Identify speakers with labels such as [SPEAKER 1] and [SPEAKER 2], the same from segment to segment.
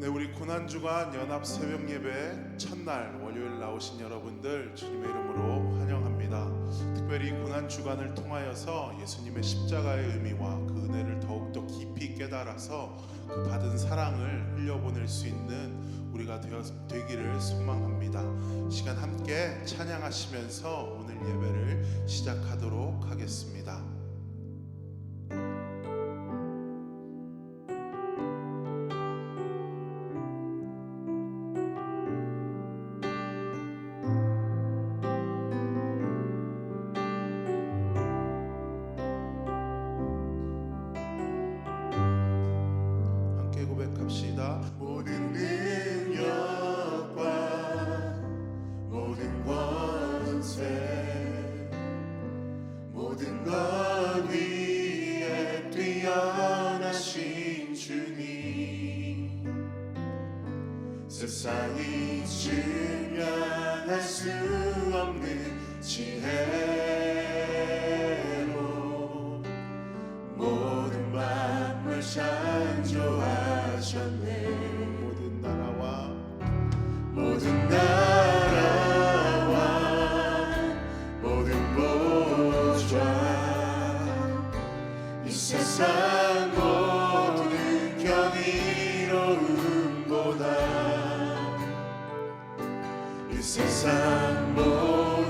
[SPEAKER 1] 네, 우리 고난주간 연합 새벽 예배 첫날 월요일 나오신 여러분들 주님의 이름으로 환영합니다. 특별히 고난주간을 통하여서 예수님의 십자가의 의미와 그 은혜를 더욱더 깊이 깨달아서 그 받은 사랑을 흘려보낼 수 있는 우리가 되기를 소망합니다. 시간 함께 찬양하시면서 오늘 예배를 시작하도록 하겠습니다.
[SPEAKER 2] 모든 능력과 모든 권세 모든 것 위에 뛰어나신 주님 세상이 증명할 수 없는 지혜로 모든 만물 창조하셨네. 모든 나라와 모든 보좌 이 세상 모든 경이로움보다 이 세상 모든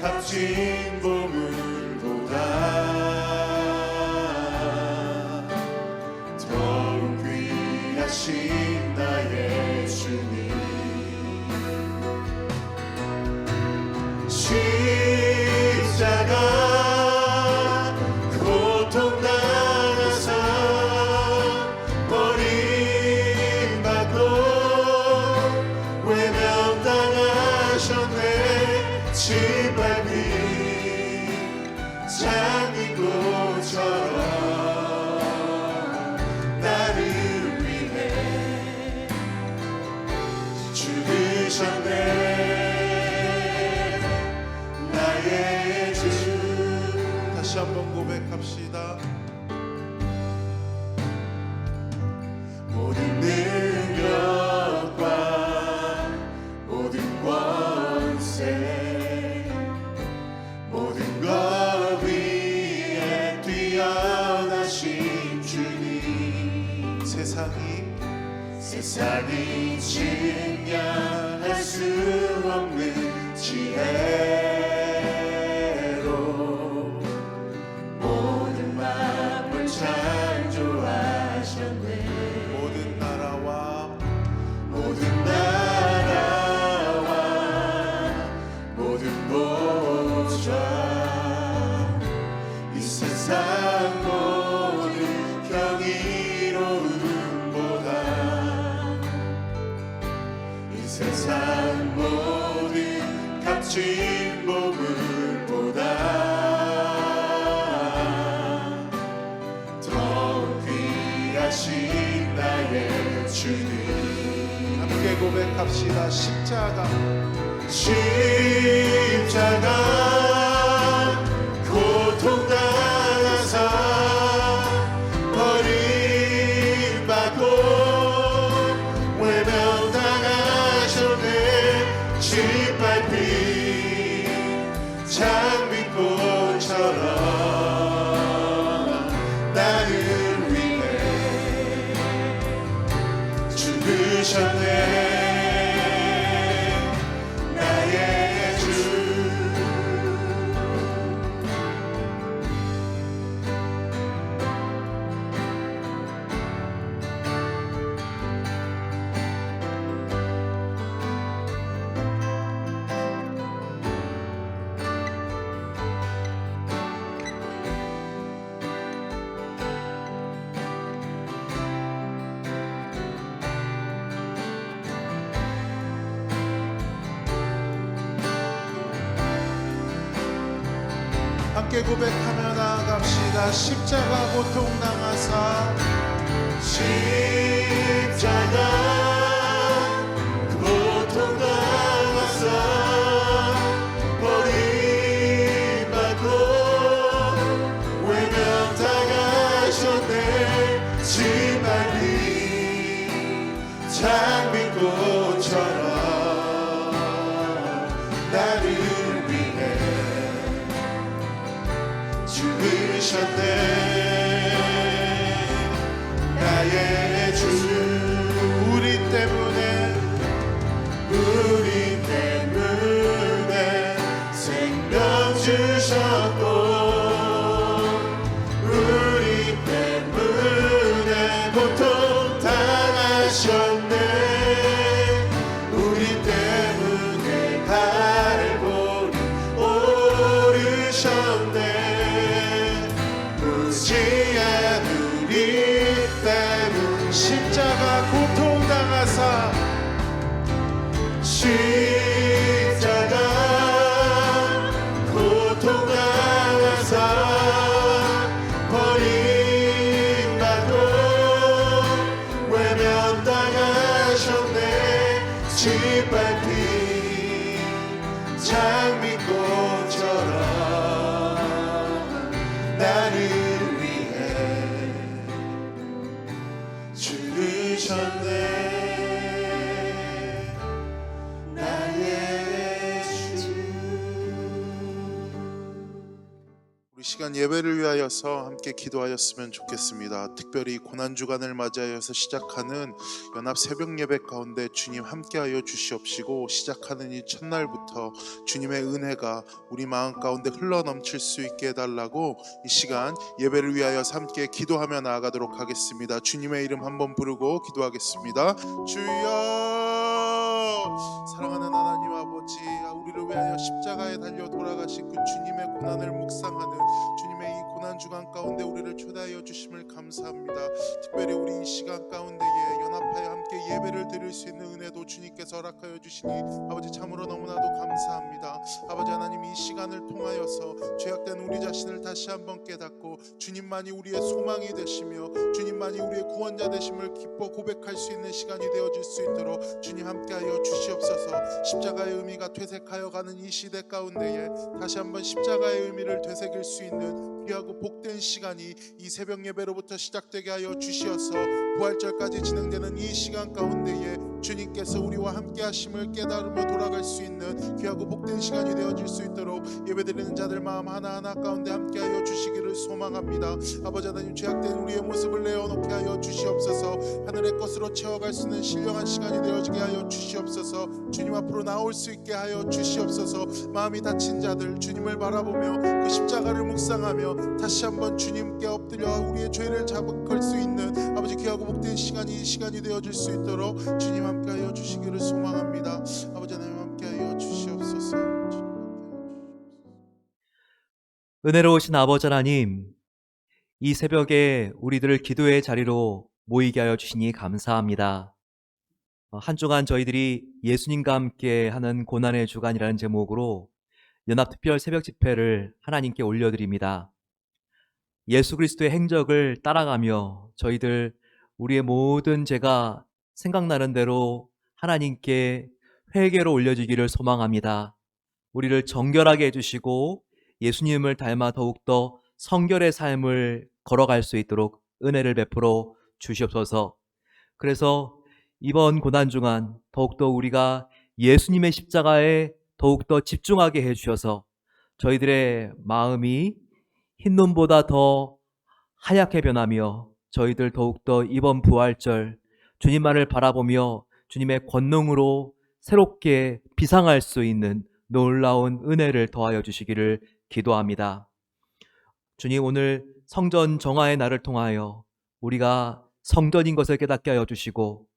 [SPEAKER 2] 값진 보물보다 더욱 귀하신 나의 주님 십자가 고통당하사 버림받고 외면당하셨네. 짓밟힌 장미꽃처럼 나를 위해 죽으셨네.
[SPEAKER 1] 다시 한번 고백합시다.
[SPEAKER 2] 모든 능력과 모든 권세 모든 것 위에 뛰어나신 주님 세상이 증명할 수 없는 지혜로 모든 만물 창조하셨네. 모든 나라와 모든 보좌 이 세상 모든 경이로움보다 이 세상 모든 값진 보물보다 더욱 귀하신 나의 주님
[SPEAKER 1] 함께 고백합시다. 십자가
[SPEAKER 2] 고통당하사 버림받고 외면당하셨네. 짓밟힌 장미꽃처럼 나를 위해 죽으셨네. 나의 주
[SPEAKER 1] 함께 고백하며 나아갑시다. 십자가 고통당하사
[SPEAKER 2] 십자가 고통당하사 버림받고 외면당하셨네. 짓밟힌 장미꽃처럼 나를 위해 죽으셨네. 나의 주 우리 때문에 생명 주셨고 우리 때문에 고통 당하셨네. 우리 때문에 갈보리 오르셨네. 묻지 않으리 때문 십자가 고통 당하사 십자가 고통 당하사 버림받고 외면당하셨네. 짓밟힌 장미꽃처럼 나를 위해 죽으셨네.
[SPEAKER 1] 우리 시간 예배를 위하여서 함께 기도하였으면 좋겠습니다. 특별히 고난주간을 맞이하여서 시작하는 연합 새벽 예배 가운데 주님 함께하여 주시옵시고, 시작하는 이 첫날부터 주님의 은혜가 우리 마음 가운데 흘러넘칠 수 있게 해달라고 이 시간 예배를 위하여서 함께 기도하며 나아가도록 하겠습니다. 주님의 이름 한번 부르고 기도하겠습니다. 주여, 사랑하는 하나님 아버지, 우리를 위하여 십자가에 달려 돌아가신 그 주님의 고난을 묵상하는 주님의 이 고난주간 가운데 우리를 초대하여 주심을 감사합니다. 특별히 우리 이 시간 가운데에 연합하여 함께 예배를 드릴 수 있는 은혜도 주님께서 허락하여 주시니 아버지 참으로 너무나도 감사합니다. 아버지 하나님, 이 시간을 통하여서 죄악된 우리 자신을 다시 한번 깨닫고 주님만이 우리의 소망이 되시며 주님만이 우리의 구원자 되심을 기뻐 고백할 수 있는 시간이 되어질 수 있도록 주님 함께하여 주시옵소서. 십자가의 의미가 퇴색하여 가는 이 시대 가운데에 다시 한번 십자가의 의미를 되새길 수 있는 귀하고 복된 시간이 이 새벽 예배로부터 시작되게 하여 주시어서 부활절까지 진행되는 이 시간 가운데에 주님께서 우리와 함께 하심을 깨달으며 돌아갈 수 있는 귀하고 복된 시간이 되어질 수 있도록 예배드리는 자들 마음 하나하나 가운데 함께 하여 주시기를 소망합니다. 아버지 하나님, 죄악된 우리의 모습을 내어놓게 하여 주시옵소서. 하늘의 것으로 채워갈 수 있는 신령한 시간이 되어지게 하여 주시옵소서. 주님 앞으로 나올 수 있게 하여 주시옵소서. 마음이 다친 자들 주님을 바라보며 그 십자가를 묵상하며 다시 한번 주님께 엎드려 우리의 죄를 자복할 수 있는 아버지 귀하고 복된 시간이 이 시간이 되어질 수 있도록 주님 함께하여 주시기를 소망합니다. 아버지 하나님 함께하여 주시옵소서.
[SPEAKER 3] 은혜로우신 아버지 하나님, 이 새벽에 우리들을 기도의 자리로 모이게 하여 주시니 감사합니다. 한 주간 저희들이 예수님과 함께 하는 고난의 주간이라는 제목으로 연합특별 새벽 집회를 하나님께 올려드립니다. 예수 그리스도의 행적을 따라가며 저희들 우리의 모든 죄가 생각나는 대로 하나님께 회개로 올려지기를 소망합니다. 우리를 정결하게 해주시고 예수님을 닮아 더욱더 성결의 삶을 걸어갈 수 있도록 은혜를 베풀어 주시옵소서. 그래서 이번 고난주간 더욱더 우리가 예수님의 십자가에 더욱더 집중하게 해주셔서 저희들의 마음이 흰눈보다 더 하얗게 변하며 저희들 더욱더 이번 부활절 주님만을 바라보며 주님의 권능으로 새롭게 비상할 수 있는 놀라운 은혜를 더하여 주시기를 기도합니다. 주님, 오늘 성전 정화의 날을 통하여 우리가 성전인 것을 깨닫게 하여 주시고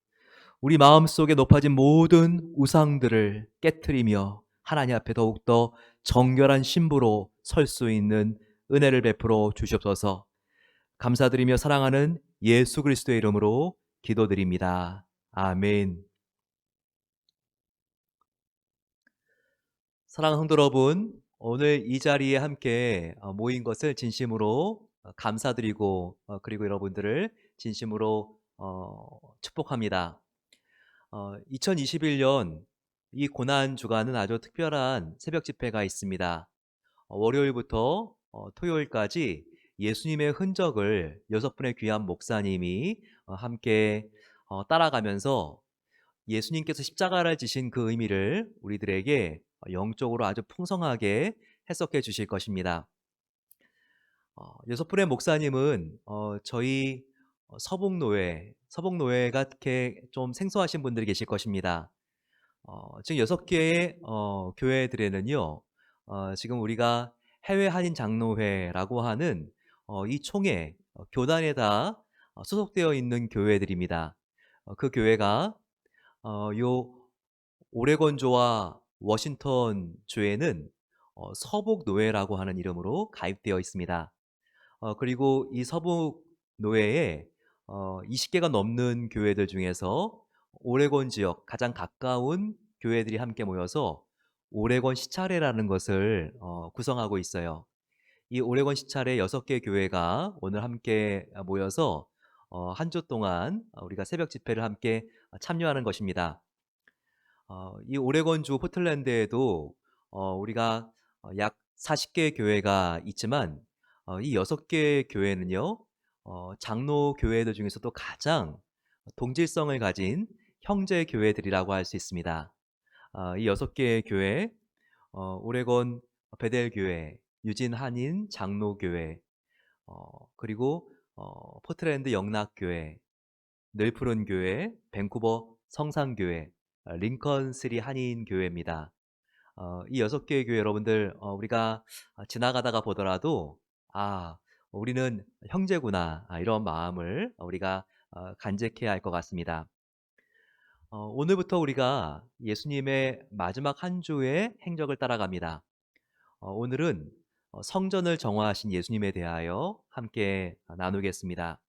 [SPEAKER 3] 우리 마음속에 높아진 모든 우상들을 깨트리며 하나님 앞에 더욱더 정결한 신부로 설 수 있는 은혜를 베풀어 주시옵소서. 감사드리며 사랑하는 예수 그리스도의 이름으로 기도드립니다. 아멘. 사랑하는 성도 여러분, 오늘 이 자리에 함께 모인 것을 진심으로 감사드리고 그리고 여러분들을 진심으로 축복합니다. 2021년 이 고난 주간은 아주 특별한 새벽 집회가 있습니다. 월요일부터 토요일까지 예수님의 흔적을 6분의 귀한 목사님이 함께 따라가면서 예수님께서 십자가를 지신 그 의미를 우리들에게 영적으로 아주 풍성하게 해석해 주실 것입니다. 여섯분의 목사님은 저희 서북노회가 이렇게 좀 생소하신 분들이 계실 것입니다. 지금 6개의 교회들에는요, 지금 우리가 해외 한인 장로회라고 하는 이 총회 교단에 다 소속되어 있는 교회들입니다. 그 교회가 요 오레곤주와 워싱턴 주에는 서북 노회라고 하는 이름으로 가입되어 있습니다. 그리고 이 서북 노회에 20개가 넘는 교회들 중에서 오레곤 지역 가장 가까운 교회들이 함께 모여서 오레곤 시차례라는 것을 구성하고 있어요. 이 오레곤 시차례 6개 교회가 오늘 함께 모여서 한 주 동안 우리가 새벽 집회를 함께 참여하는 것입니다. 이 오레곤주 포틀랜드에도 우리가 약 40개 교회가 있지만 이 6개 교회는요, 장로 교회들 중에서도 가장 동질성을 가진 형제 교회들이라고 할 수 있습니다. 이 6개의 교회, 오레곤 베델 교회, 유진 한인 장로 교회, 그리고 포틀랜드 영락 교회, 늘푸른 교회, 밴쿠버 성산교회, 링컨 스리 한인 교회입니다. 이 6개의 교회 여러분들 우리가 지나가다가 보더라도 우리는 형제구나 이런 마음을 우리가 간직해야 할 것 같습니다. 오늘부터 우리가 예수님의 마지막 한 주의 행적을 따라갑니다. 오늘은 성전을 정화하신 예수님에 대하여 함께 나누겠습니다.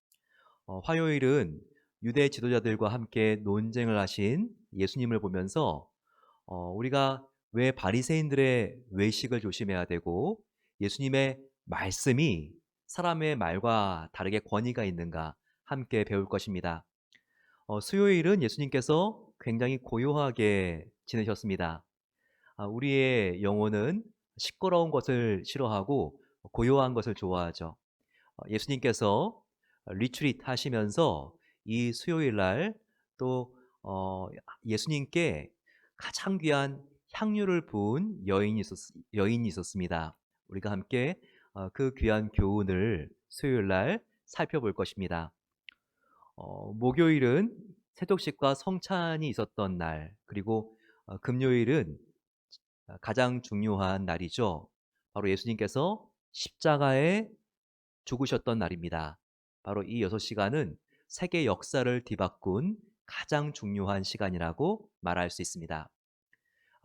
[SPEAKER 3] 화요일은 유대 지도자들과 함께 논쟁을 하신 예수님을 보면서 우리가 왜 바리새인들의 외식을 조심해야 되고 예수님의 말씀이 사람의 말과 다르게 권위가 있는가 함께 배울 것입니다. 수요일은 예수님께서 굉장히 고요하게 지내셨습니다. 우리의 영혼은 시끄러운 것을 싫어하고 고요한 것을 좋아하죠. 예수님께서 리트릿 하시면서 이 수요일 날 또 예수님께 가장 귀한 향유를 부은 여인이 있었습니다. 우리가 함께 그 귀한 교훈을 수요일 날 살펴볼 것입니다. 목요일은 세독식과 성찬이 있었던 날, 그리고 금요일은 가장 중요한 날이죠. 바로 예수님께서 십자가에 죽으셨던 날입니다. 바로 이 6시간은 세계 역사를 뒤바꾼 가장 중요한 시간이라고 말할 수 있습니다.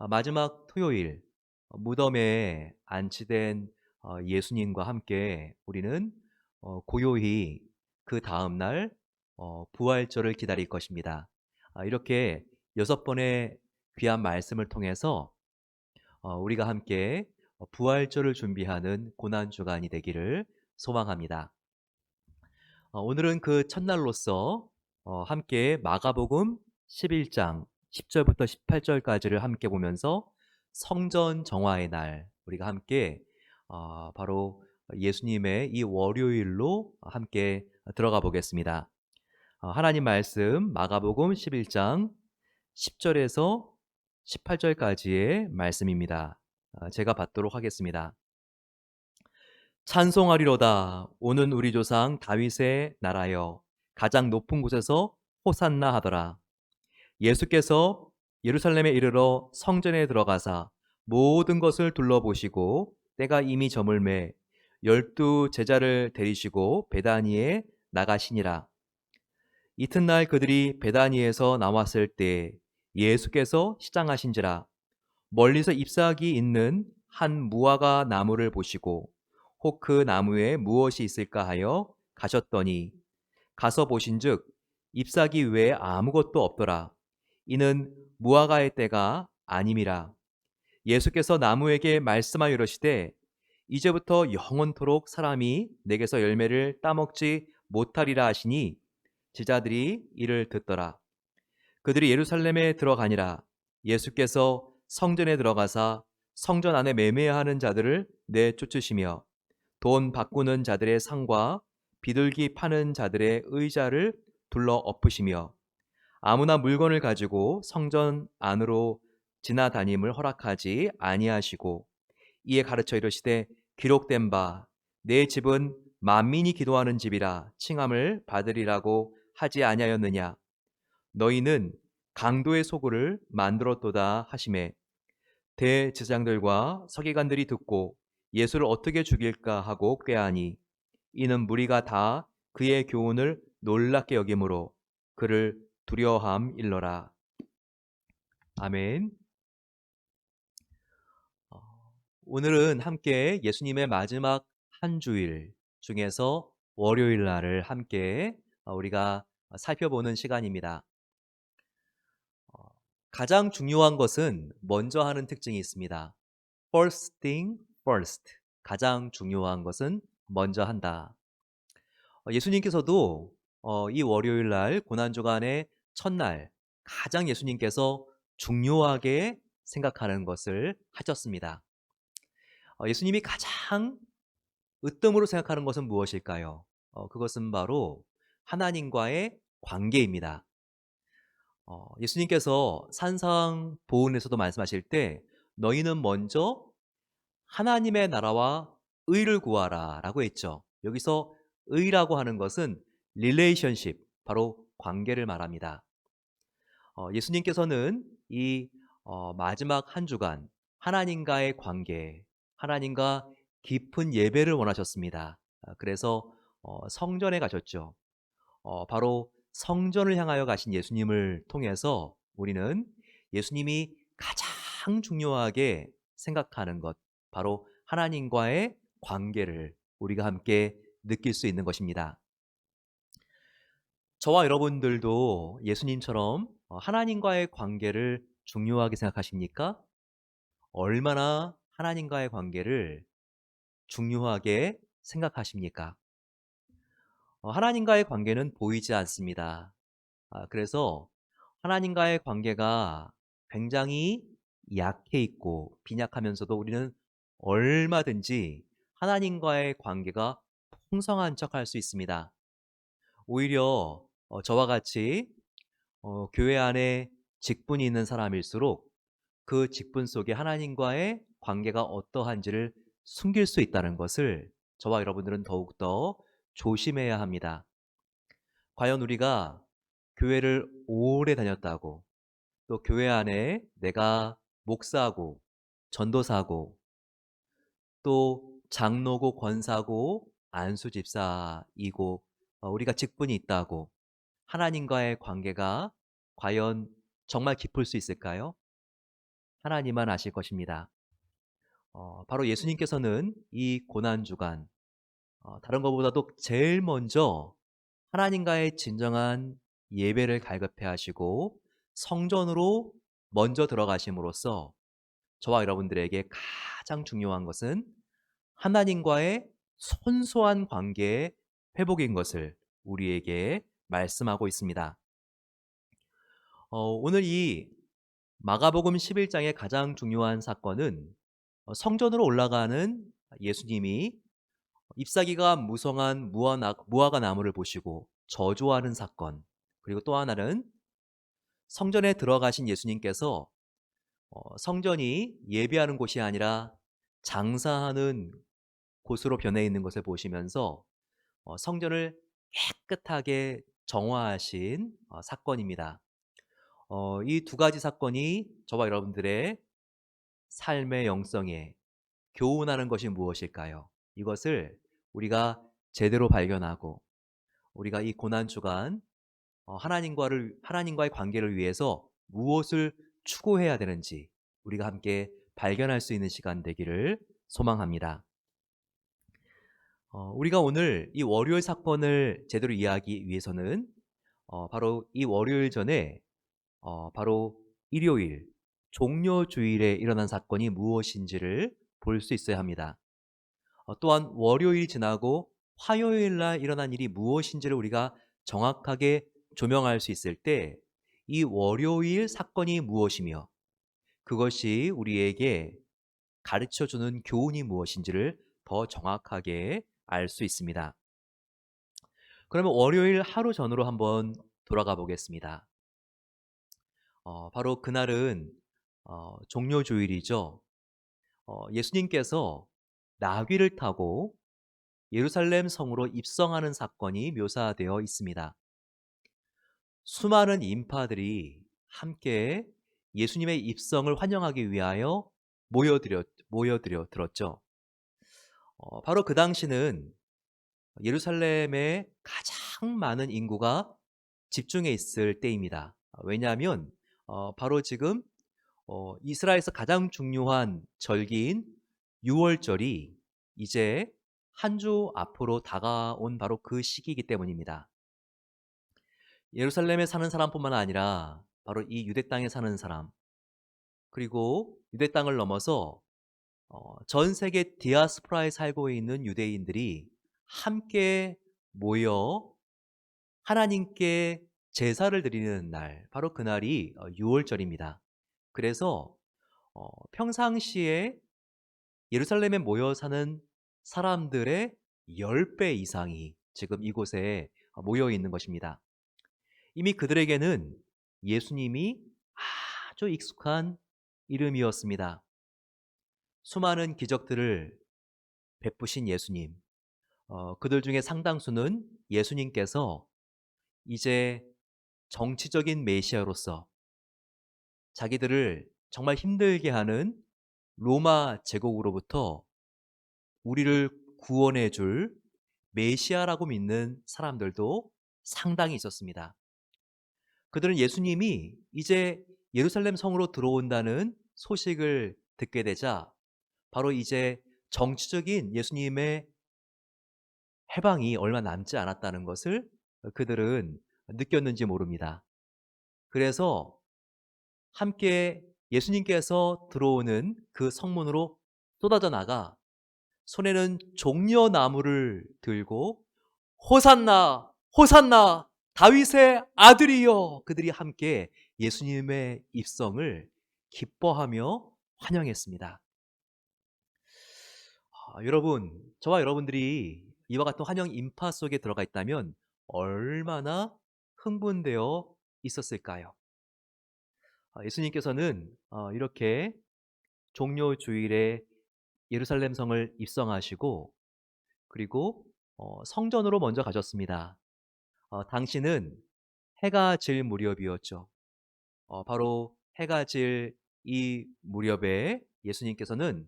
[SPEAKER 3] 마지막 토요일, 무덤에 안치된 예수님과 함께 우리는 고요히 그 다음날 부활절을 기다릴 것입니다. 이렇게 6번의 귀한 말씀을 통해서 우리가 함께 부활절을 준비하는 고난주간이 되기를 소망합니다. 오늘은 그 첫날로서 함께 마가복음 11장 10절부터 18절까지를 함께 보면서 성전 정화의 날, 우리가 함께 바로 예수님의 이 월요일로 함께 들어가 보겠습니다. 하나님 말씀 마가복음 11장 10절에서 18절까지의 말씀입니다. 제가 받도록 하겠습니다. 찬송하리로다. 오는 우리 조상 다윗의 나라여, 가장 높은 곳에서 호산나 하더라. 예수께서 예루살렘에 이르러 성전에 들어가사 모든 것을 둘러보시고 때가 이미 저물매 12 제자를 데리시고 베다니에 나가시니라. 이튿날 그들이 베다니에서 나왔을 때 예수께서 시장하신지라. 멀리서 잎사귀 있는 한 무화과 나무를 보시고 혹 그 나무에 무엇이 있을까 하여 가셨더니 가서 보신즉 잎사귀 외에 아무것도 없더라. 이는 무화과의 때가 아님이라. 예수께서 나무에게 말씀하여 이르시되 이제부터 영원토록 사람이 내게서 열매를 따먹지 못하리라 하시니 제자들이 이를 듣더라. 그들이 예루살렘에 들어가니라. 예수께서 성전에 들어가사 성전 안에 매매하는 자들을 내쫓으시며 돈 바꾸는 자들의 상과 비둘기 파는 자들의 의자를 둘러 엎으시며 아무나 물건을 가지고 성전 안으로 지나다님을 허락하지 아니하시고 이에 가르쳐 이르시되 기록된 바 내 집은 만민이 기도하는 집이라 칭함을 받으리라고 하지 아니하였느냐. 너희는 강도의 소굴을 만들었도다 하시매 대제사장들과 서기관들이 듣고 예수를 어떻게 죽일까 하고 꾀하니 이는 무리가 다 그의 교훈을 놀랍게 여김으로 그를 두려워함일러라. 아멘. 오늘은 함께 예수님의 마지막 한 주일 중에서 월요일 날을 함께 우리가 살펴보는 시간입니다. 가장 중요한 것은 먼저 하는 특징이 있습니다. First thing first. 가장 중요한 것은 먼저 한다. 예수님께서도 이 월요일 날 고난주간의 첫날 가장 예수님께서 중요하게 생각하는 것을 하셨습니다. 예수님이 가장 으뜸으로 생각하는 것은 무엇일까요? 그것은 바로 하나님과의 관계입니다. 예수님께서 산상보훈에서도 말씀하실 때 너희는 먼저 하나님의 나라와 의를 구하라 라고 했죠. 여기서 의라고 하는 것은 relationship, 바로 관계를 말합니다. 예수님께서는 이 마지막 한 주간 하나님과의 관계, 하나님과 깊은 예배를 원하셨습니다. 그래서 성전에 가셨죠. 바로 성전을 향하여 가신 예수님을 통해서 우리는 예수님이 가장 중요하게 생각하는 것, 바로 하나님과의 관계를 우리가 함께 느낄 수 있는 것입니다. 저와 여러분들도 예수님처럼 하나님과의 관계를 중요하게 생각하십니까? 얼마나 하나님과의 관계를 중요하게 생각하십니까? 하나님과의 관계는 보이지 않습니다. 그래서 하나님과의 관계가 굉장히 약해 있고 빈약하면서도 우리는 얼마든지 하나님과의 관계가 풍성한 척할 수 있습니다. 오히려 저와 같이 교회 안에 직분이 있는 사람일수록 그 직분 속에 하나님과의 관계가 어떠한지를 숨길 수 있다는 것을 저와 여러분들은 더욱더 조심해야 합니다. 과연 우리가 교회를 오래 다녔다고 또 교회 안에 내가 목사고 전도사고 또 장로고 권사고 안수집사이고 우리가 직분이 있다고 하나님과의 관계가 과연 정말 깊을 수 있을까요? 하나님만 아실 것입니다. 바로 예수님께서는 이 고난주간 다른 것보다도 제일 먼저 하나님과의 진정한 예배를 갈급해 하시고 성전으로 먼저 들어가심으로써 저와 여러분들에게 가장 중요한 것은 하나님과의 손소한 관계의 회복인 것을 우리에게 말씀하고 있습니다. 오늘 이 마가복음 11장의 가장 중요한 사건은 성전으로 올라가는 예수님이 잎사귀가 무성한 무화과 나무를 보시고 저주하는 사건, 그리고 또 하나는 성전에 들어가신 예수님께서 성전이 예배하는 곳이 아니라 장사하는 곳으로 변해 있는 것을 보시면서 성전을 깨끗하게 정화하신 사건입니다. 이 두 가지 사건이 저와 여러분들의 삶의 영성에 교훈하는 것이 무엇일까요? 이것을 우리가 제대로 발견하고 우리가 이 고난주간 하나님과의 관계를 위해서 무엇을 추구해야 되는지 우리가 함께 발견할 수 있는 시간 되기를 소망합니다. 우리가 오늘 이 월요일 사건을 제대로 이해하기 위해서는 바로 이 월요일 전에 바로 일요일 종료주일에 일어난 사건이 무엇인지를 볼 수 있어야 합니다. 또한 월요일이 지나고 화요일 날 일어난 일이 무엇인지를 우리가 정확하게 조명할 수 있을 때 이 월요일 사건이 무엇이며 그것이 우리에게 가르쳐주는 교훈이 무엇인지를 더 정확하게 알 수 있습니다. 그러면 월요일 하루 전으로 한번 돌아가 보겠습니다. 바로 그날은 종료주일이죠. 예수님께서 나귀를 타고 예루살렘 성으로 입성하는 사건이 묘사되어 있습니다. 수많은 인파들이 함께 예수님의 입성을 환영하기 위하여 모여들었죠. 바로 그 당시는 예루살렘에 가장 많은 인구가 집중해 있을 때입니다. 왜냐하면 바로 지금 이스라엘에서 가장 중요한 절기인 유월절이 이제 한 주 앞으로 다가온 바로 그 시기이기 때문입니다. 예루살렘에 사는 사람뿐만 아니라 바로 이 유대 땅에 사는 사람, 그리고 유대 땅을 넘어서 전 세계 디아스포라에 살고 있는 유대인들이 함께 모여 하나님께 제사를 드리는 날, 바로 그날이 유월절입니다. 그래서 평상시에 예루살렘에 모여 사는 사람들의 10배 이상이 지금 이곳에 모여 있는 것입니다. 이미 그들에게는 예수님이 아주 익숙한 이름이었습니다. 수많은 기적들을 베푸신 예수님, 그들 중에 상당수는 예수님께서 이제 정치적인 메시아로서 자기들을 정말 힘들게 하는 로마 제국으로부터 우리를 구원해 줄 메시아라고 믿는 사람들도 상당히 있었습니다. 그들은 예수님이 이제 예루살렘 성으로 들어온다는 소식을 듣게 되자 바로 이제 정치적인 예수님의 해방이 얼마 남지 않았다는 것을 그들은 느꼈는지 모릅니다. 그래서 함께 예수님께서 들어오는 그 성문으로 쏟아져 나가 손에는 종려나무를 들고 호산나 호산나 다윗의 아들이여, 그들이 함께 예수님의 입성을 기뻐하며 환영했습니다. 여러분, 저와 여러분들이 이와 같은 환영 인파 속에 들어가 있다면 얼마나 흥분되어 있었을까요? 예수님께서는 이렇게 종료주일에 예루살렘 성을 입성하시고 그리고 성전으로 먼저 가셨습니다. 당시는 해가 질 무렵이었죠. 바로 해가 질 이 무렵에 예수님께서는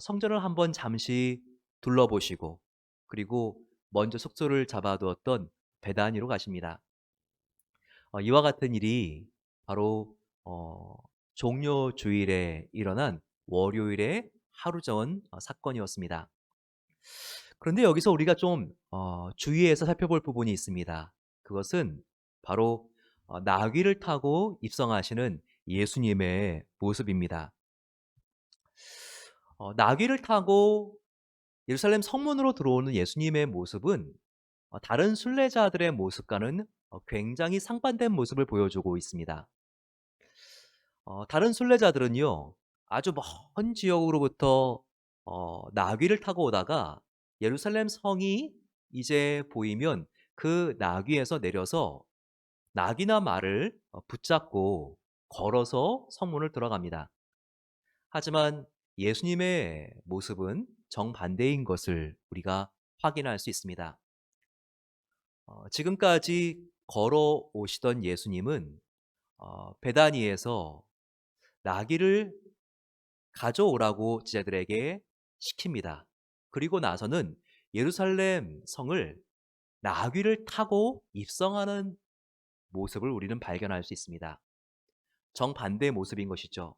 [SPEAKER 3] 성전을 한번 잠시 둘러보시고 그리고 먼저 숙소를 잡아두었던 베다니로 가십니다. 이와 같은 일이 바로 종료주일에 일어난 월요일의 하루 전 사건이었습니다. 그런데 여기서 우리가 좀 주의해서 살펴볼 부분이 있습니다. 그것은 바로 나귀를 타고 입성하시는 예수님의 모습입니다. 나귀를 타고 예루살렘 성문으로 들어오는 예수님의 모습은 다른 순례자들의 모습과는 굉장히 상반된 모습을 보여주고 있습니다. 다른 순례자들은요, 아주 먼 지역으로부터 나귀를 타고 오다가 예루살렘 성이 이제 보이면 그 나귀에서 내려서 나귀나 말을 붙잡고 걸어서 성문을 들어갑니다. 하지만 예수님의 모습은 정반대인 것을 우리가 확인할 수 있습니다. 지금까지 걸어오시던 예수님은 베다니에서 나귀를 가져오라고 제자들에게 시킵니다. 그리고 나서는 예루살렘 성을 나귀를 타고 입성하는 모습을 우리는 발견할 수 있습니다. 정반대의 모습인 것이죠.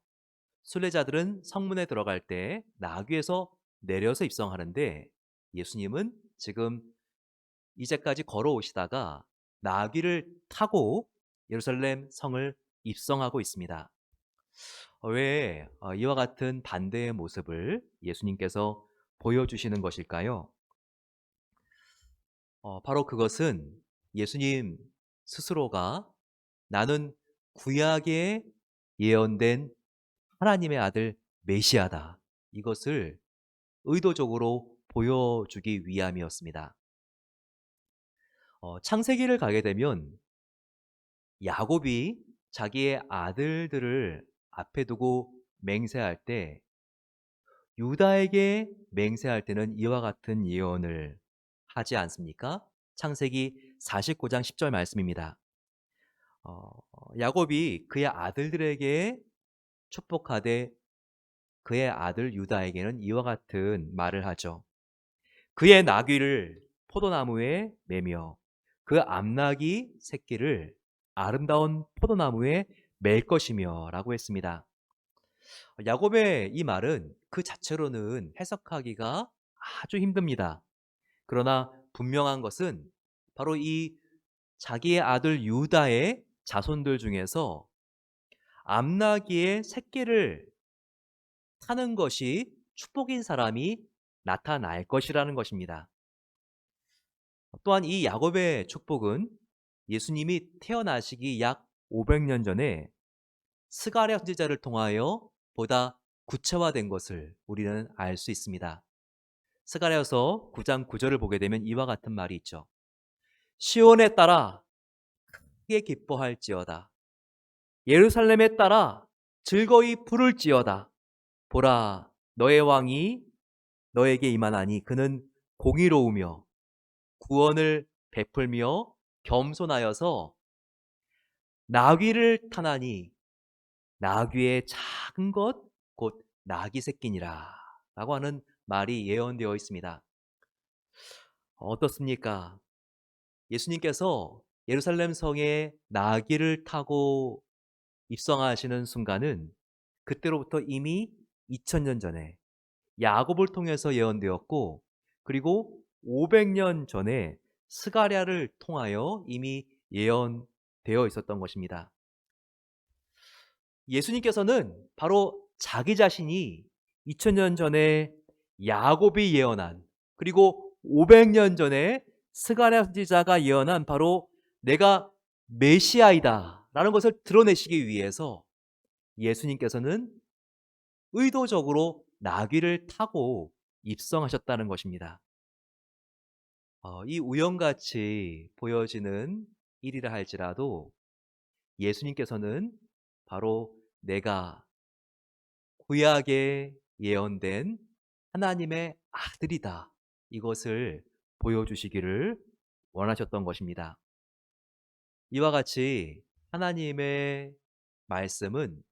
[SPEAKER 3] 순례자들은 성문에 들어갈 때 나귀에서 내려서 입성하는데 예수님은 지금 이제까지 걸어오시다가 나귀를 타고 예루살렘 성을 입성하고 있습니다. 왜 이와 같은 반대의 모습을 예수님께서 보여주시는 것일까요? 바로 그것은 예수님 스스로가 나는 구약에 예언된 하나님의 아들 메시아다, 이것을 의도적으로 보여주기 위함이었습니다. 창세기를 가게 되면 야곱이 자기의 아들들을 앞에 두고 맹세할 때 유다에게 맹세할 때는 이와 같은 예언을 하지 않습니까? 창세기 49장 10절 말씀입니다. 어, 야곱이 그의 아들들에게 축복하되 그의 아들 유다에게는 이와 같은 말을 하죠. 그의 나귀를 포도나무에 매며 그 암나귀 새끼를 아름다운 포도나무에 맬 것이며 라고 했습니다. 야곱의 이 말은 그 자체로는 해석하기가 아주 힘듭니다. 그러나 분명한 것은 바로 이 자기의 아들 유다의 자손들 중에서 암나귀의 새끼를 타는 것이 축복인 사람이 나타날 것이라는 것입니다. 또한 이 야곱의 축복은 예수님이 태어나시기 약 500년 전에 스가랴 선지자를 통하여 보다 구체화된 것을 우리는 알 수 있습니다. 스가랴서 9장 9절을 보게 되면 이와 같은 말이 있죠. 시온에 따라 크게 기뻐할지어다. 예루살렘에 따라 즐거이 부를지어다. 보라, 너의 왕이 너에게 임하나니 그는 공의로우며 구원을 베풀며 겸손하여서 나귀를 타나니 나귀의 작은 것 곧 나귀 새끼니라 라고 하는 말이 예언되어 있습니다. 어떻습니까? 예수님께서 예루살렘 성에 나귀를 타고 입성하시는 순간은 그때로부터 이미 2000년 전에 야곱을 통해서 예언되었고, 그리고 500년 전에 스가랴를 통하여 이미 예언되어 있었던 것입니다. 예수님께서는 바로 자기 자신이 2000년 전에 야곱이 예언한, 그리고 500년 전에 스가랴 선지자가 예언한 바로 내가 메시아이다 라는 것을 드러내시기 위해서 예수님께서는 의도적으로 나귀를 타고 입성하셨다는 것입니다. 이 우연같이 보여지는 일이라 할지라도 예수님께서는 바로 내가 구약에 예언된 하나님의 아들이다, 이것을 보여주시기를 원하셨던 것입니다. 이와 같이 하나님의 말씀은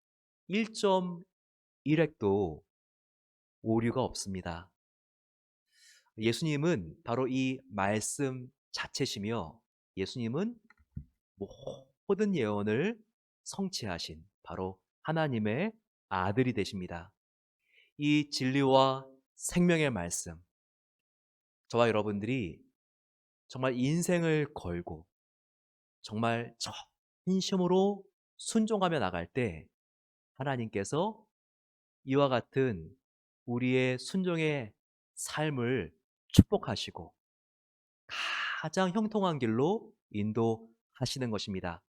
[SPEAKER 3] 1.1획도 오류가 없습니다. 예수님은 바로 이 말씀 자체시며 예수님은 모든 예언을 성취하신 바로 하나님의 아들이 되십니다. 이 진리와 생명의 말씀, 저와 여러분들이 정말 인생을 걸고 정말 진심으로 순종하며 나갈 때 하나님께서 이와 같은 우리의 순종의 삶을 축복하시고 가장 형통한 길로 인도하시는 것입니다.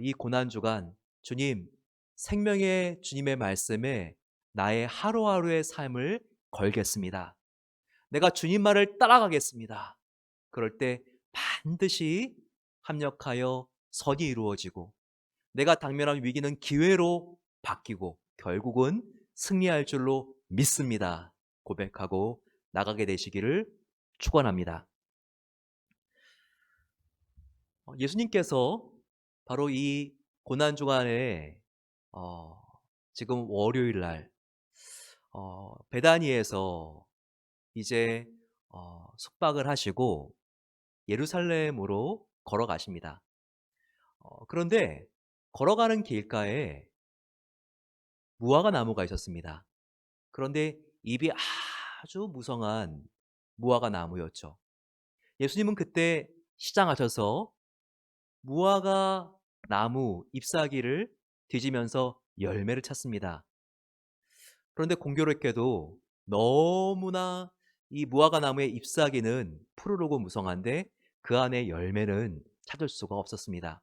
[SPEAKER 3] 이 고난주간 주님, 생명의 주님의 말씀에 나의 하루하루의 삶을 걸겠습니다. 내가 주님 말을 따라가겠습니다. 그럴 때 반드시 합력하여 선이 이루어지고 내가 당면한 위기는 기회로 바뀌고 결국은 승리할 줄로 믿습니다. 고백하고 나가게 되시기를 축원합니다. 예수님께서 바로 이 고난주간에 지금 월요일 날 베다니에서 이제 숙박을 하시고 예루살렘으로 걸어가십니다. 그런데 걸어가는 길가에 무화과 나무가 있었습니다. 그런데 잎이 아주 무성한 무화과 나무였죠. 예수님은 그때 시장하셔서 무화과 나무 잎사귀를 뒤지면서 열매를 찾습니다. 그런데 공교롭게도 너무나 이 무화과 나무의 잎사귀는 푸르르고 무성한데 그 안에 열매는 찾을 수가 없었습니다.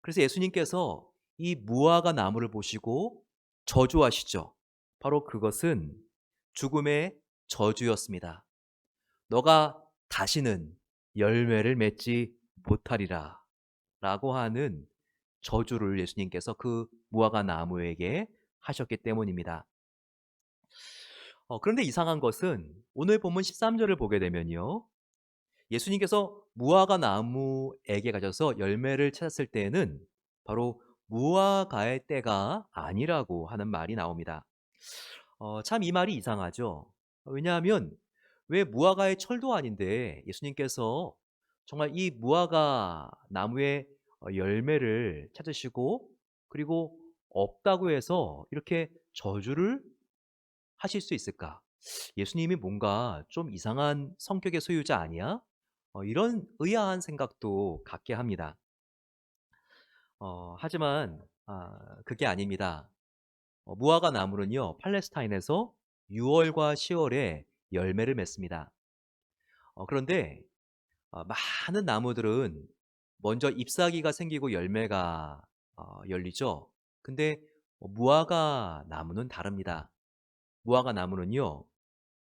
[SPEAKER 3] 그래서 예수님께서 이 무화과 나무를 보시고 저주하시죠. 바로 그것은 죽음의 저주였습니다. 너가 다시는 열매를 맺지 못하리라 라고 하는 저주를 예수님께서 그 무화과 나무에게 하셨기 때문입니다. 그런데 이상한 것은 오늘 본문 13절을 보게 되면요. 예수님께서 무화과 나무에게 가셔서 열매를 찾았을 때에는 바로 무화과의 때가 아니라고 하는 말이 나옵니다. 참 이 말이 이상하죠. 왜냐하면 왜 무화과의 철도 아닌데 예수님께서 정말 이 무화과 나무의 열매를 찾으시고 그리고 없다고 해서 이렇게 저주를 하실 수 있을까? 예수님이 뭔가 좀 이상한 성격의 소유자 아니야? 이런 의아한 생각도 갖게 합니다. 하지만 그게 아닙니다. 무화과 나무는요, 팔레스타인에서 6월과 10월에 열매를 맺습니다. 그런데 많은 나무들은 먼저 잎사귀가 생기고 열매가 열리죠. 근데 무화과 나무는 다릅니다. 무화과 나무는요,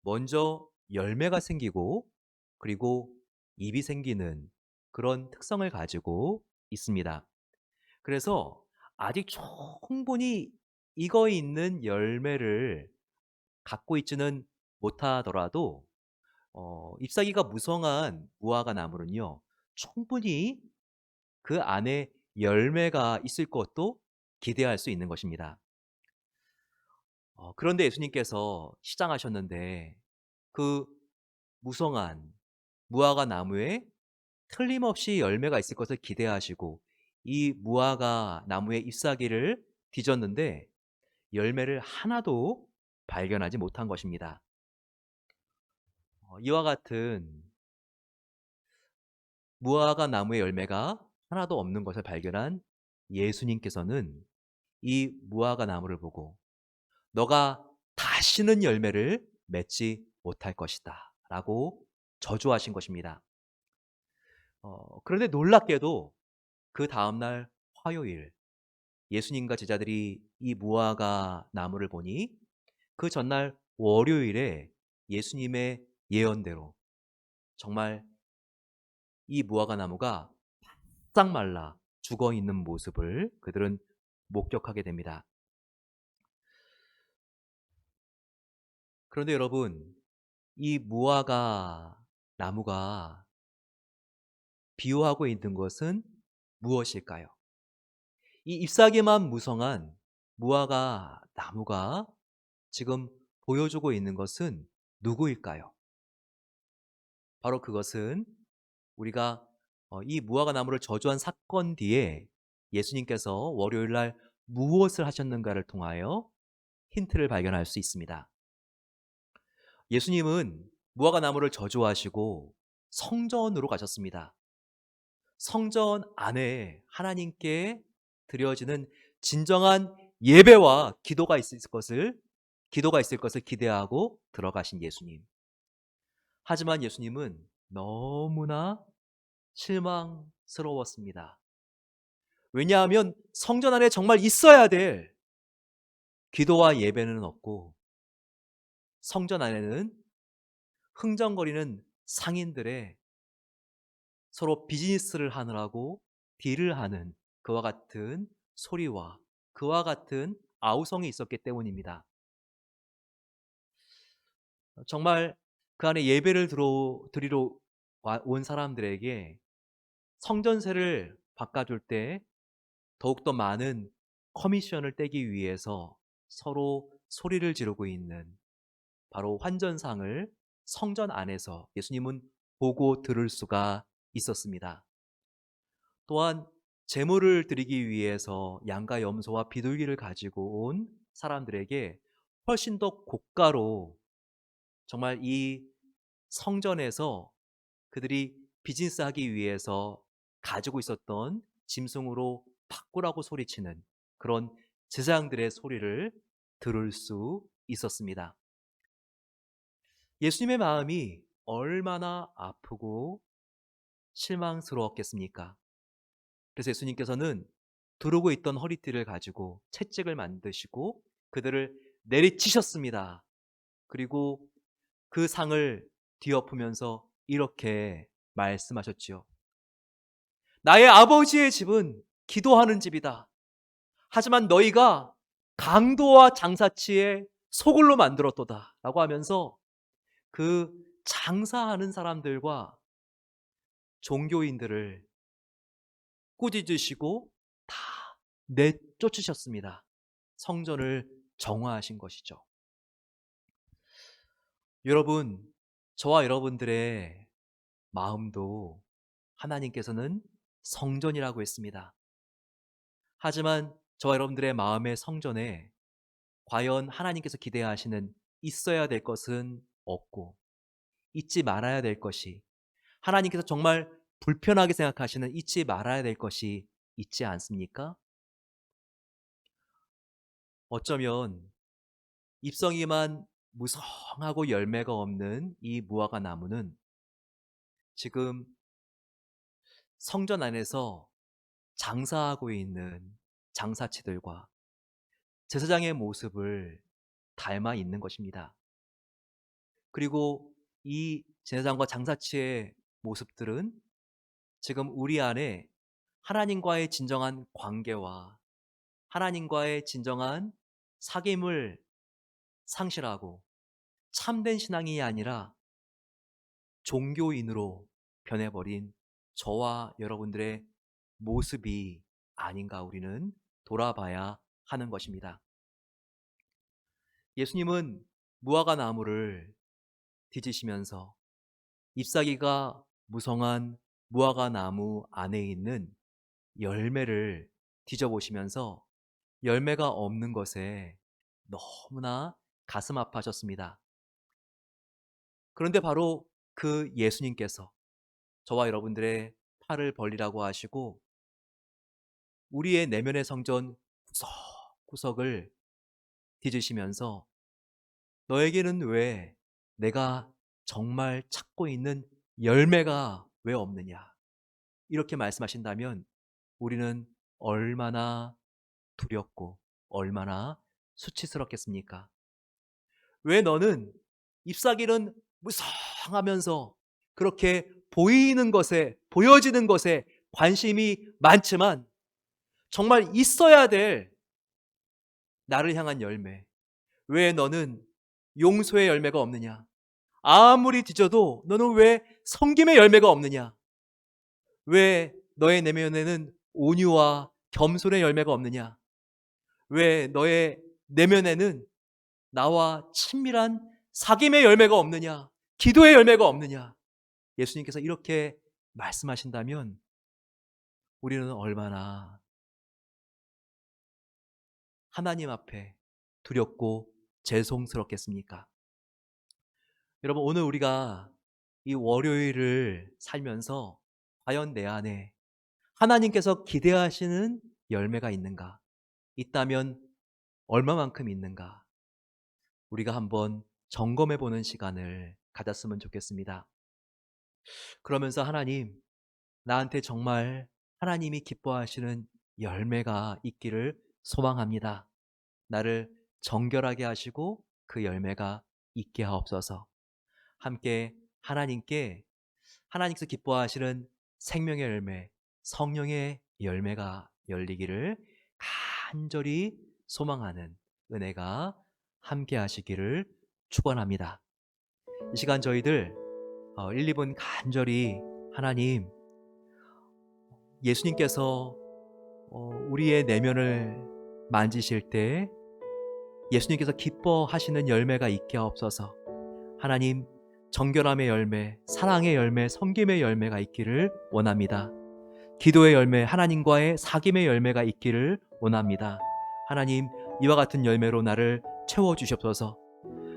[SPEAKER 3] 먼저 열매가 생기고 그리고 잎이 생기는 그런 특성을 가지고 있습니다. 그래서 아직 충분히 익어 있는 열매를 갖고 있지는 못하더라도 잎사귀가 무성한 무화과 나무는요, 충분히 그 안에 열매가 있을 것도 기대할 수 있는 것입니다. 그런데 예수님께서 시장하셨는데 그 무성한 무화과 나무에 틀림없이 열매가 있을 것을 기대하시고 이 무화과 나무의 잎사귀를 뒤졌는데 열매를 하나도 발견하지 못한 것입니다. 이와 같은 무화과 나무의 열매가 하나도 없는 것을 발견한 예수님께서는 이 무화과 나무를 보고 너가 다시는 열매를 맺지 못할 것이다 라고 저주하신 것입니다. 그런데 놀랍게도 그 다음날 화요일 예수님과 제자들이 이 무화과 나무를 보니 그 전날 월요일에 예수님의 예언대로 정말 이 무화과 나무가 싹 말라 죽어 있는 모습을 그들은 목격하게 됩니다. 그런데 여러분, 이 무화과 나무가 비유하고 있는 것은 무엇일까요? 이 잎사귀만 무성한 무화과 나무가 지금 보여주고 있는 것은 누구일까요? 바로 그것은 우리가 이 무화과 나무를 저주한 사건 뒤에 예수님께서 월요일 날 무엇을 하셨는가를 통하여 힌트를 발견할 수 있습니다. 예수님은 무화과 나무를 저주하시고 성전으로 가셨습니다. 성전 안에 하나님께 드려지는 진정한 예배와 기도가 있을 것을 기대하고 들어가신 예수님. 하지만 예수님은 너무나 실망스러웠습니다. 왜냐하면 성전 안에 정말 있어야 될 기도와 예배는 없고 성전 안에는 흥정거리는 상인들의 서로 비즈니스를 하느라고 딜을 하는 그와 같은 소리와 그와 같은 아우성이 있었기 때문입니다. 정말 그 안에 예배를 드리러 온 사람들에게 성전세를 바꿔줄 때 더욱더 많은 커미션을 떼기 위해서 서로 소리를 지르고 있는 바로 환전상을 성전 안에서 예수님은 보고 들을 수가 있었습니다. 또한 제물을 드리기 위해서 양과 염소와 비둘기를 가지고 온 사람들에게 훨씬 더 고가로 정말 이 성전에서 그들이 비즈니스 하기 위해서 가지고 있었던 짐승으로 바꾸라고 소리치는 그런 제사장들의 소리를 들을 수 있었습니다. 예수님의 마음이 얼마나 아프고 실망스러웠겠습니까? 그래서 예수님께서는 두르고 있던 허리띠를 가지고 채찍을 만드시고 그들을 내리치셨습니다. 그리고 그 상을 뒤엎으면서 이렇게 말씀하셨지요. 나의 아버지의 집은 기도하는 집이다. 하지만 너희가 강도와 장사치의 소굴로 만들었도다 라고 하면서 그 장사하는 사람들과 종교인들을 꾸짖으시고 다 내쫓으셨습니다. 성전을 정화하신 것이죠. 여러분, 저와 여러분들의 마음도 하나님께서는 성전이라고 했습니다. 하지만 저와 여러분들의 마음의 성전에 과연 하나님께서 기대하시는 있어야 될 것은 없고 잊지 말아야 될 것이, 하나님께서 정말 불편하게 생각하시는 잊지 말아야 될 것이 있지 않습니까? 어쩌면 잎성이만 무성하고 열매가 없는 이 무화과 나무는 지금 성전 안에서 장사하고 있는 장사치들과 제사장의 모습을 닮아 있는 것입니다. 그리고 이 제사장과 장사치의 모습들은 지금 우리 안에 하나님과의 진정한 관계와 하나님과의 진정한 사귐을 상실하고 참된 신앙이 아니라 종교인으로 변해버린 저와 여러분들의 모습이 아닌가 우리는 돌아봐야 하는 것입니다. 예수님은 무화과 나무를 뒤지시면서 잎사귀가 무성한 무화과 나무 안에 있는 열매를 뒤져보시면서 열매가 없는 것에 너무나 가슴 아파하셨습니다. 그런데 바로 그 예수님께서 저와 여러분들의 팔을 벌리라고 하시고 우리의 내면의 성전 구석구석을 뒤지시면서 너에게는 왜 내가 정말 찾고 있는 열매가 왜 없느냐, 이렇게 말씀하신다면 우리는 얼마나 두렵고 얼마나 수치스럽겠습니까? 왜 너는 잎사귀는 무성하면서 그렇게 보이는 것에, 보여지는 것에 관심이 많지만 정말 있어야 될 나를 향한 열매, 왜 너는 용서의 열매가 없느냐? 아무리 뒤져도 너는 왜 섬김의 열매가 없느냐? 왜 너의 내면에는 온유와 겸손의 열매가 없느냐? 왜 너의 내면에는 나와 친밀한 사귐의 열매가 없느냐? 기도의 열매가 없느냐? 예수님께서 이렇게 말씀하신다면 우리는 얼마나 하나님 앞에 두렵고 죄송스럽겠습니까? 여러분, 오늘 우리가 이 월요일을 살면서 과연 내 안에 하나님께서 기대하시는 열매가 있는가? 있다면 얼마만큼 있는가? 우리가 한번 점검해 보는 시간을 가졌으면 좋겠습니다. 그러면서 하나님, 나한테 정말 하나님이 기뻐하시는 열매가 있기를 소망합니다. 나를 정결하게 하시고 그 열매가 있게 하옵소서. 함께 하나님께 하나님께서 기뻐하시는 생명의 열매, 성령의 열매가 열리기를 간절히 소망하는 은혜가 함께 하시기를 축원합니다. 이 시간 저희들 1, 2분 간절히 하나님, 예수님께서 우리의 내면을 만지실 때 예수님께서 기뻐하시는 열매가 있게 하옵소서. 하나님, 정결함의 열매, 사랑의 열매, 섬김의 열매가 있기를 원합니다. 기도의 열매, 하나님과의 사귐의 열매가 있기를 원합니다. 하나님, 이와 같은 열매로 나를 채워주시옵소서.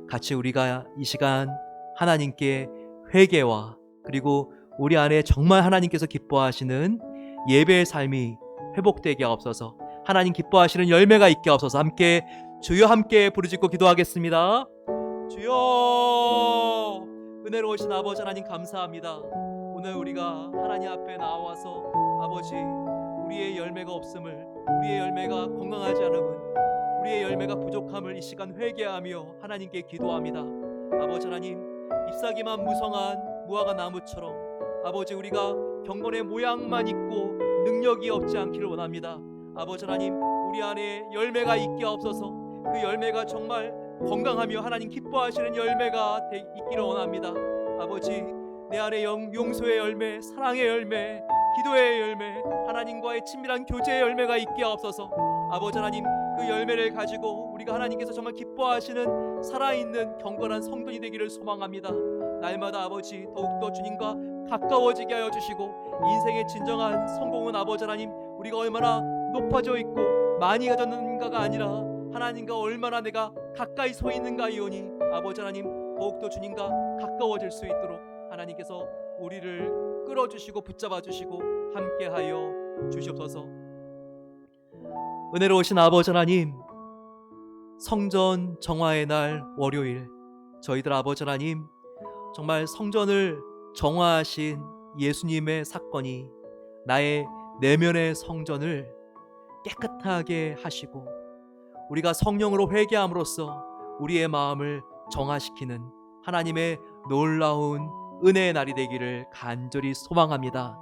[SPEAKER 3] 같이 우리가 이 시간 하나님께 회개와 그리고 우리 안에 정말 하나님께서 기뻐하시는 예배의 삶이 회복되게 하옵소서. 하나님 기뻐하시는 열매가 있게 하옵소서. 함께 주여 함께 부르짖고 기도하겠습니다. 주여, 은혜로우신 아버지 하나님 감사합니다. 오늘 우리가 하나님 앞에 나와서 아버지, 우리의 열매가 없음을, 우리의 열매가 건강하지 않음을, 우리의 열매가 부족함을 이 시간 회개하며 하나님께 기도합니다. 아버지 하나님, 잎사귀만 무성한 무화과 나무처럼 아버지, 우리가 경건의 모양만 있고 능력이 없지 않기를 원합니다. 아버지 하나님, 우리 안에 열매가 있게 없어서 그 열매가 정말 건강하며 하나님 기뻐하시는 열매가 있기를 원합니다. 아버지, 내 안에 용서의 열매, 사랑의 열매, 기도의 열매, 하나님과의 친밀한 교제의 열매가 있게 없어서 아버지 하나님, 그 열매를 가지고 우리가 하나님께서 정말 기뻐하시는 살아있는 경건한 성도이 되기를 소망합니다. 날마다 아버지 더욱더 주님과 가까워지게 하여 주시고, 인생의 진정한 성공은 아버지 하나님, 우리가 얼마나 높아져 있고 많이 가졌는가가 아니라 하나님과 얼마나 내가 가까이 서 있는가이오니, 아버지 하나님 더욱더 주님과 가까워질 수 있도록 하나님께서 우리를 끌어주시고 붙잡아 주시고 함께하여 주시옵소서. 은혜로우신 아버지 하나님, 성전 정화의 날 월요일, 저희들 아버지 하나님, 정말 성전을 정화하신 예수님의 사건이 나의 내면의 성전을 깨끗하게 하시고, 우리가 성령으로 회개함으로써 우리의 마음을 정화시키는 하나님의 놀라운 은혜의 날이 되기를 간절히 소망합니다.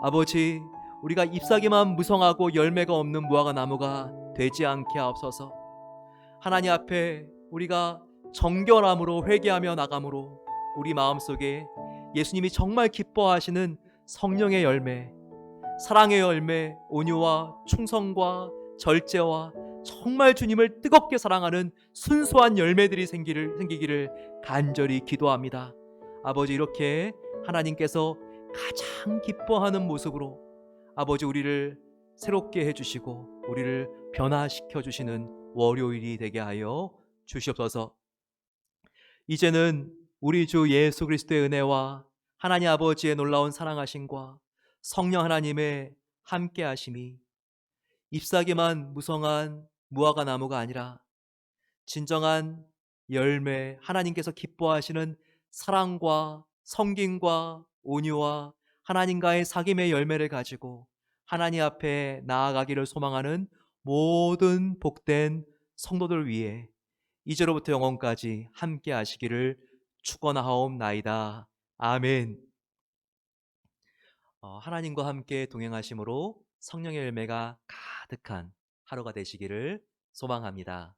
[SPEAKER 3] 아버지, 우리가 잎사귀만 무성하고 열매가 없는 무화과 나무가 되지 않게 하옵소서. 하나님 앞에 우리가 정결함으로 회개하며 나감으로 우리 마음속에 예수님이 정말 기뻐하시는 성령의 열매, 사랑의 열매, 온유와 충성과 절제와 정말 주님을 뜨겁게 사랑하는 순수한 열매들이 생기기를 간절히 기도합니다. 아버지, 이렇게 하나님께서 가장 기뻐하는 모습으로 아버지 우리를 새롭게 해주시고 우리를 변화시켜 주시는 월요일이 되게 하여 주시옵소서. 이제는 우리 주 예수 그리스도의 은혜와 하나님 아버지의 놀라운 사랑하심과 성령 하나님의 함께하심이 잎사귀만 무성한 무화과 나무가 아니라 진정한 열매, 하나님께서 기뻐하시는 사랑과 섬김과 온유와 하나님과의 사귐의 열매를 가지고 하나님 앞에 나아가기를 소망하는 모든 복된 성도들 위해 이제로부터 영원까지 함께 하시기를 축원하옵나이다. 아멘. 하나님과 함께 동행하심으로 성령의 열매가 가득한 하루가 되시기를 소망합니다.